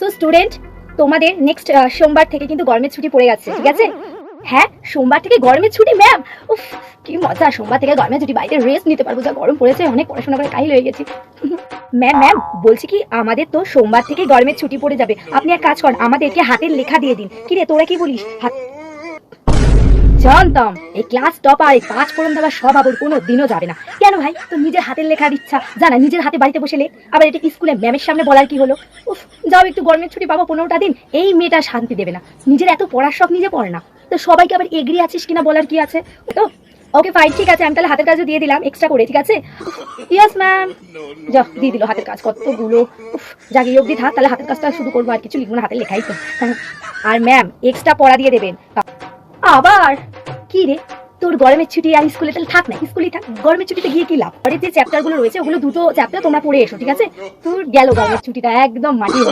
So student, তোমাদের next সোমবার থেকে কিন্তু গরমের ছুটি পড়ে যাচ্ছে, ঠিক আছে? হ্যাঁ, সোমবার থেকে গরমের ছুটি ম্যাম। উফ, কি মজা! সোমবার থেকে গরমের ছুটি, বাড়িতে রেস্ট নিতে পারবো, যা গরম পড়েছে, অনেক পড়াশোনা করে কাহিল হয়ে গেছি। ম্যাম ম্যাম, বলছি কি আমাদের তো সোমবার থেকে গরমের ছুটি পড়ে যাবে, আপনি এক কাজ করেন, আমাদেরকে হাতের লেখা দিয়ে দিন। কি রে, তোরা কি বলিস? জানতাম এই ক্লাস টপার, এই 5 পড়ন দেওয়া স্বভাব ওর কোনো দিনও যাবে না। কেন ভাই, তোর নিজের হাতের লেখার ইচ্ছা, জানা নিজের হাতে বাড়িতে বসে লেখ। আবার এটা স্কুলে ম্যামের সামনে বলার কি হলো? উফ, যাও একটু গরমের ছুটি পাবো 15টা দিন। এই মেয়েটা শান্তি দেবে না, নিজের এত পড়ার শখ নিজে পড়ে না, তো সবাইকে আবার এগ্রি আছিস কিনা বলার কি আছে? তো ওকে ফাইন, ঠিক আছে, আমি তাহলে হাতের কাজও দিয়ে দিলাম এক্সট্রা করে, ঠিক আছে? Yes ma'am. যা দিয়ে দিল হাতের কাজ কতগুলো। উফ, জাগিয়ে অবধি থাক, তাহলে হাতের কাজটা শুরু করবো, আর কিছু লিখবো না, হাতের লেখাই তো। আর ম্যাম এক্সট্রা পড়া দিয়ে দেবেন। আবার কি রে, তোর গরমের ছুটি আর স্কুলে তাহলে থাক না, স্কুলেই থাক, গরমের ছুটিতে গিয়ে কি লাভ? পরে যে চ্যাপ্টার গুলো রয়েছে ওগুলো 2টো চ্যাপ্টার তোমরা পড়ে এসো, ঠিক আছে? তোর গেল গরমের ছুটিটা একদম মাটি হয়ে।